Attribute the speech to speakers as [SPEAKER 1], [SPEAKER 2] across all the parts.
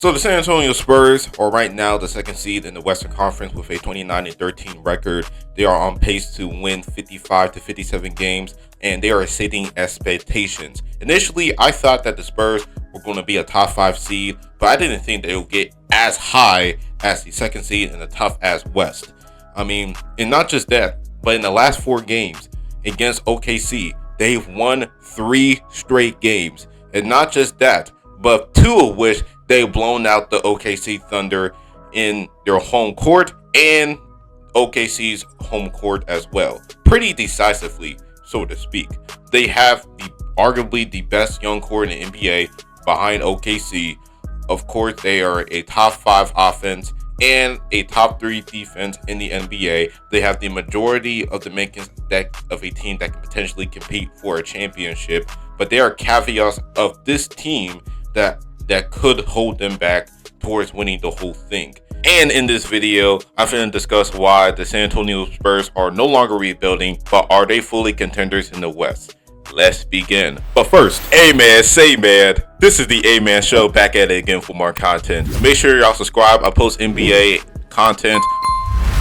[SPEAKER 1] So the San Antonio Spurs are right now the second seed in the Western Conference with a 29-13 record. They are on pace to win 55 to 57 games, and they are exceeding expectations. Initially, I thought that the Spurs were going to be a top 5 seed, but I didn't think they would get as high as the second seed in the tough as West. I mean, and not just that, but in the last 4 games against OKC, they've won 3 straight games. And not just that, but 2 of which they've blown out the OKC Thunder in their home court and OKC's home court as well. Pretty decisively, so to speak. They have arguably the best young core in the NBA behind OKC. Of course, they are a top 5 offense and a top 3 defense in the NBA. They have the majority of the makings of a team that can potentially compete for a championship. But there are caveats of this team that could hold them back towards winning the whole thing. And in this video, I'm going to discuss why the San Antonio Spurs are no longer rebuilding, but are they fully contenders in the West? Let's begin. But first, A-Man, say man. This is the A-Man Show, back at it again for more content. Make sure y'all subscribe. I post NBA content.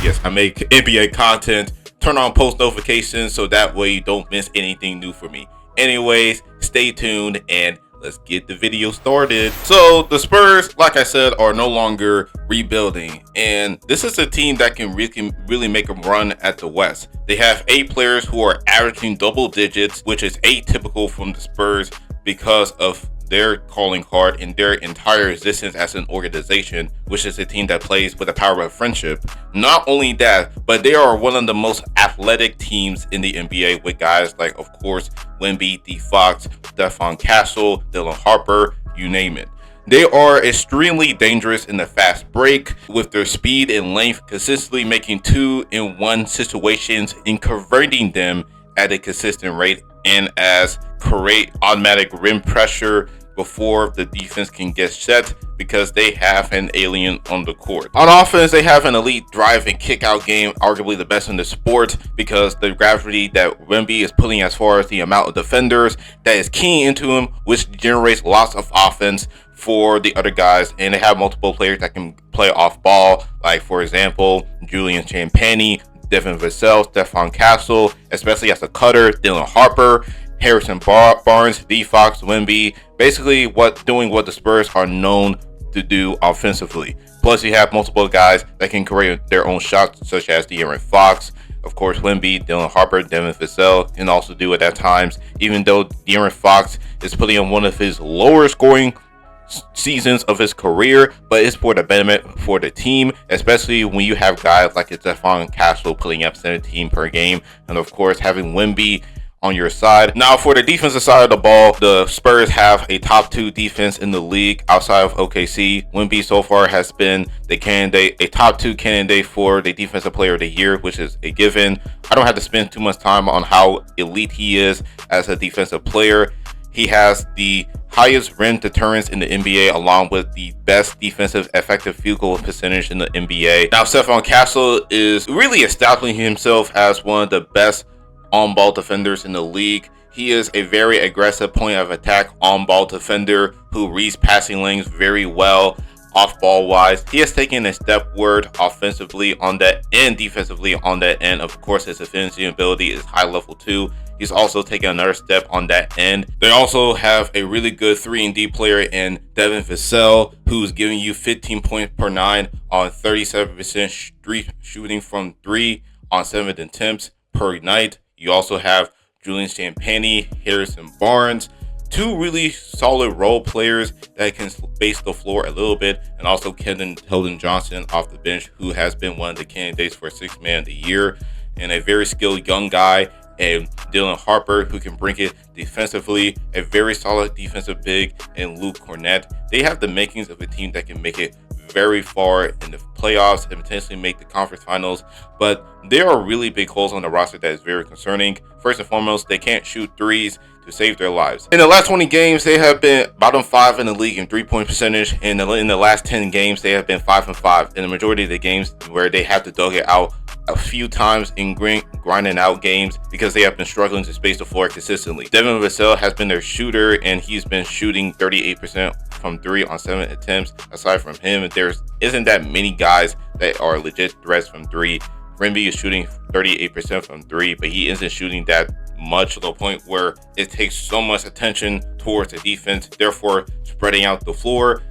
[SPEAKER 1] Yes, I make NBA content. Turn on post notifications so that way you don't miss anything new from me. Anyways, stay tuned and let's get the video started. So the Spurs, like I said, are no longer rebuilding, and this is a team that can really make a run at the West. They have 8 players who are averaging double digits, which is atypical from the Spurs because of their calling card and their entire existence as an organization, which is a team that plays with the power of friendship. Not only that, but they are one of the most athletic teams in the NBA with guys like, of course, Wemby, D. Fox, Stephon Castle, Dylan Harper, you name it. They are extremely dangerous in the fast break with their speed and length, consistently making 2-in-1 situations and converting them at a consistent rate, and as create automatic rim pressure before the defense can get set because they have an alien on the court. On offense, they have an elite drive and kick out game, arguably the best in the sport because the gravity that Wemby is putting as far as the amount of defenders that is keying into him, which generates lots of offense for the other guys. And they have multiple players that can play off ball, like for example, Julian Champagnie, Devin Vassell, Stephon Castle, especially as a cutter, Dylan Harper, Harrison Barnes, D. Fox, Wemby, basically doing what the Spurs are known to do offensively. Plus, you have multiple guys that can create their own shots, such as De'Aaron Fox, of course, Wemby, Dylan Harper, Devin Vassell can also do it at times, even though De'Aaron Fox is putting on one of his lower scoring seasons of his career, but it's for the benefit for the team, especially when you have guys like Stephon Castle putting up 17 per game, and of course having Wemby on your side. Now for the defensive side of the ball, the Spurs have a top 2 defense in the league outside of OKC. Wemby so far has been a top 2 candidate for the defensive player of the year, which is a given. I don't have to spend too much time on how elite he is as a defensive player. He has the highest rim deterrence in the NBA, along with the best defensive effective field goal percentage in the NBA. Now, Stephon Castle is really establishing himself as one of the best on-ball defenders in the league. He is a very aggressive point of attack on-ball defender who reads passing lanes very well. Off-ball wise, he has taken a step forward offensively on that and defensively on that end. Of course, his finishing ability is high level too. He's also taken another step on that end. They also have a really good 3-and-D player in Devin Vassell, who's giving you 15 points per 9 on 37% street shooting from 3 on 7 attempts per night. You also have Julian Champagnie, Harrison Barnes, 2 really solid role players that can space the floor a little bit, and also Keldon Johnson off the bench, who has been one of the candidates for 6th Man of the Year, and a very skilled young guy, and Dylan Harper, who can bring it defensively, a very solid defensive big, and Luke Cornett. They have the makings of a team that can make it very far in the playoffs and potentially make the conference finals, but there are really big holes on the roster that is very concerning. First and foremost, they can't shoot threes to save their lives. In the last 20 games, they have been bottom 5 in the league in 3-point percentage. In the last 10 games, they have been 5-5. In the majority of the games where they have to dug it out a few times in grinding out games because they have been struggling to space the floor consistently. Devin Vassell has been their shooter, and he's been shooting 38% from 3 on 7 attempts. Aside from him, there isn't that many guys that are legit threats from 3. Wemby is shooting 38% from 3, but he isn't shooting that much to the point where it takes so much attention towards the defense, therefore spreading out the floor.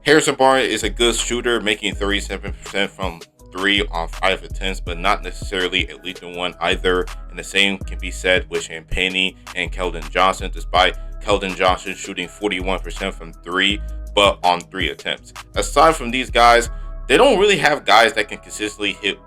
[SPEAKER 1] Harrison Barnes is a good shooter, making 37% from 3 on 5 attempts, but not necessarily a lethal one either. And the same can be said with Champagnie and Keldon Johnson, despite Keldon Johnson shooting 41% from 3, but on 3 attempts. Aside from these guys, they don't really have guys that can consistently hit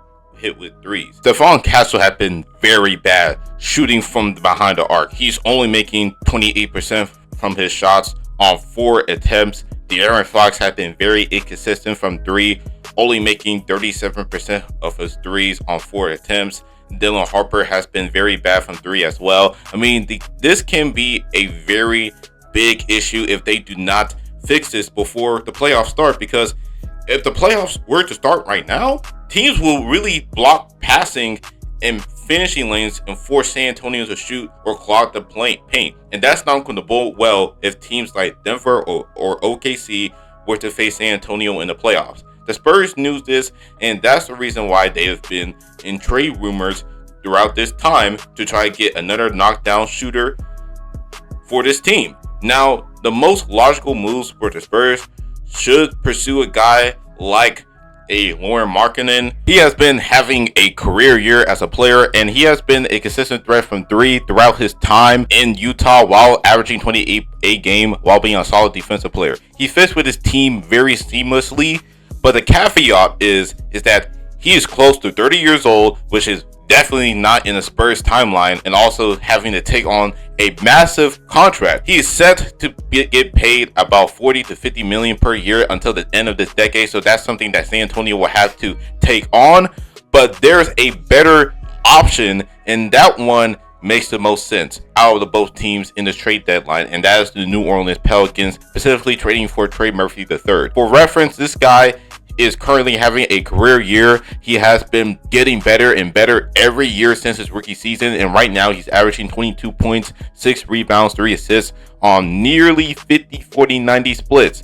[SPEAKER 1] with threes. Stephon Castle has been very bad shooting from behind the arc. He's only making 28% from his shots on 4 attempts. De'Aaron Fox has been very inconsistent from 3, only making 37% of his threes on 4 attempts. Dylan Harper has been very bad from 3 as well. I mean, this can be a very big issue if they do not fix this before the playoffs start, because if the playoffs were to start right now, teams will really block passing and finishing lanes and force San Antonio to shoot or clog the paint. And that's not going to bode well if teams like Denver or OKC were to face San Antonio in the playoffs. The Spurs knew this, and that's the reason why they have been in trade rumors throughout this time to try to get another knockdown shooter for this team. Now, the most logical moves for the Spurs should pursue a guy like a Lauren Markkanen. He has been having a career year as a player, and he has been a consistent threat from 3 throughout his time in Utah, while averaging 28 a game while being a solid defensive player. He fits with his team very seamlessly, but the caveat is that he is close to 30 years old, which is definitely not in the Spurs timeline, and also having to take on a massive contract. He is set to get paid about 40 to 50 million per year until the end of this decade, so that's something that San Antonio will have to take on. But there's a better option, and that one makes the most sense out of the both teams in this trade deadline, and that is the New Orleans Pelicans, specifically trading for Trey Murphy III. For reference, this guy is currently having a career year. He has been getting better and better every year since his rookie season, and right now he's averaging 22 points, 6 rebounds, 3 assists on nearly 50-40-90 splits.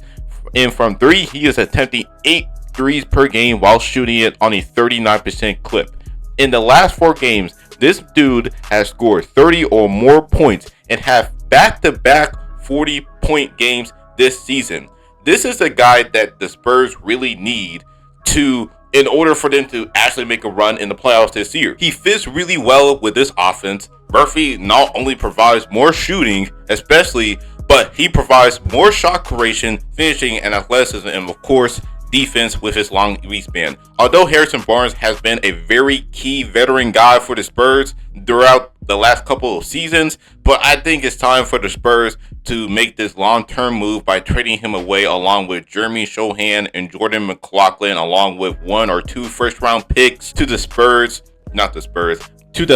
[SPEAKER 1] And from 3, he is attempting 8 threes per game while shooting it on a 39% clip. In the last 4 games, this dude has scored 30 or more points and have back-to-back 40-point games this season. This is a guy that the Spurs really need in order for them to actually make a run in the playoffs this year. He fits really well with this offense. Murphy not only provides more shooting, but he provides more shot creation, finishing, and athleticism, and of course, defense with his long wingspan. Although Harrison Barnes has been a very key veteran guy for the Spurs throughout the last couple of seasons, but I think it's time for the Spurs to make this long-term move by trading him away, along with Jeremy Shohan and Jordan McLaughlin, along with 1 or 2 first-round picks to the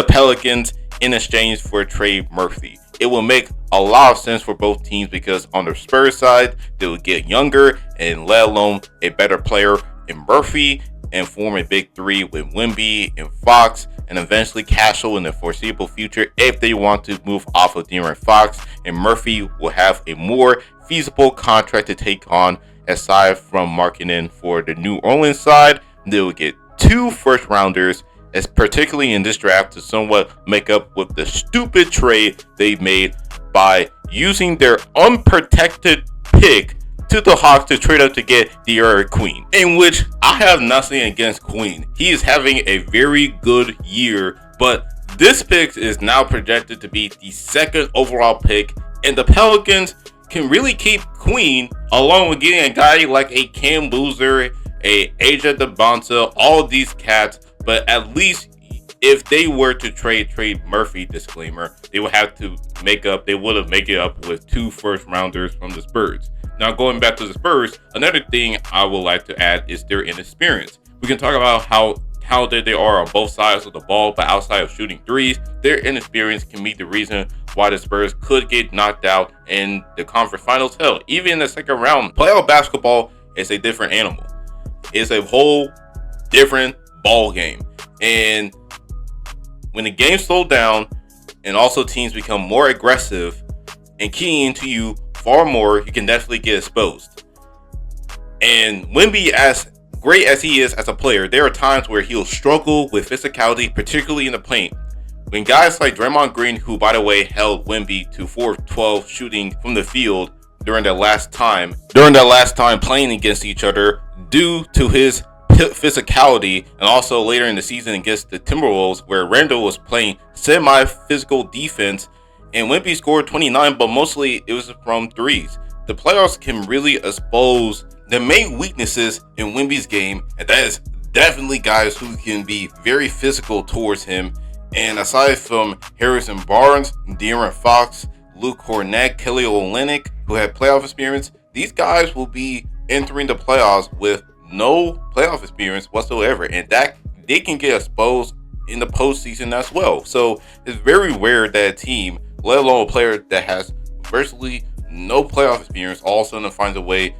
[SPEAKER 1] Pelicans in exchange for Trey Murphy. It will make a lot of sense for both teams, because on the Spurs side, they will get younger and let alone a better player in Murphy, and form a big 3 with Wemby and Fox, and eventually Castle in the foreseeable future if they want to move off of De'Aaron Fox. And Murphy will have a more feasible contract to take on. Aside from Markkanen for the New Orleans side, they will get 2 first rounders, as particularly in this draft, to somewhat make up with the stupid trade they made by using their unprotected pick to the Hawks to trade up to get De'Aaron Queen, in which I have nothing against Queen. He is having a very good year, but this pick is now projected to be the 2nd overall pick, and the Pelicans can really keep Queen, along with getting a guy like a Cam Boozer, a AJ DeBonta, all these cats. But at least if they were to trade Murphy, disclaimer, they would have made it up with 2 first rounders from the Spurs. Now, going back to the Spurs, another thing I would like to add is their inexperience. We can talk about how talented they are on both sides of the ball, but outside of shooting threes, their inexperience can be the reason why the Spurs could get knocked out in the conference finals. Hell, even in the second round. Playoff basketball is a different animal. It's a whole different ball game. And when the game slows down, and also teams become more aggressive and keying into you far more, you can definitely get exposed. And Wemby, as great as he is as a player, there are times where he'll struggle with physicality, particularly in the paint. When guys like Draymond Green, who by the way held Wemby to 4 of 12 shooting from the field during that last time playing against each other due to his physicality, and also later in the season against the Timberwolves where Randall was playing semi-physical defense and Wemby scored 29, but mostly it was from threes. The playoffs can really expose the main weaknesses in Wemby's game, and that is definitely guys who can be very physical towards him. And aside from Harrison Barnes, De'Aaron Fox, Luke Kornet, Kelly Olynyk, who had playoff experience, these guys will be entering the playoffs with no playoff experience whatsoever, and that they can get exposed in the postseason as well. So it's very rare that a team, let alone a player that has virtually no playoff experience, all of a sudden finds a way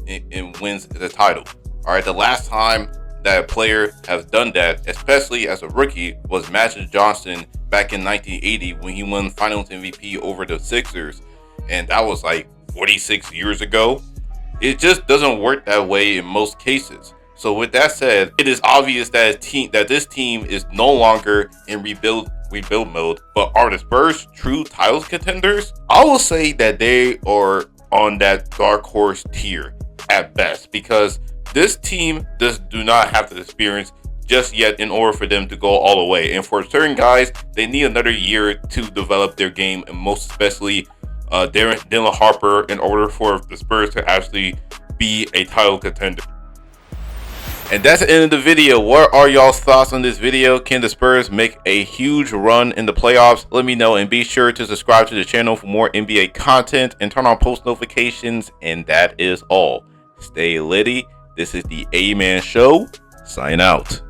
[SPEAKER 1] and wins the title. All right, the last time that a player has done that, especially as a rookie, was Magic Johnson back in 1980 when he won Finals MVP over the Sixers, and that was like 46 years ago. It just doesn't work that way in most cases. So with that said, it is obvious that this team is no longer in rebuild mode. But are the Spurs true title contenders? I will say that they are on that dark horse tier at best, because this team do not have the experience just yet in order for them to go all the way. And for certain guys, they need another year to develop their game, and most especially Dylan Harper, in order for the Spurs to actually be a title contender. And that's the end of the video. What are y'all's thoughts on this video? Can the Spurs make a huge run in the playoffs? Let me know, and be sure to subscribe to the channel for more NBA content and turn on post notifications. And that is all. Stay litty. This is the A-Man Show. Sign out.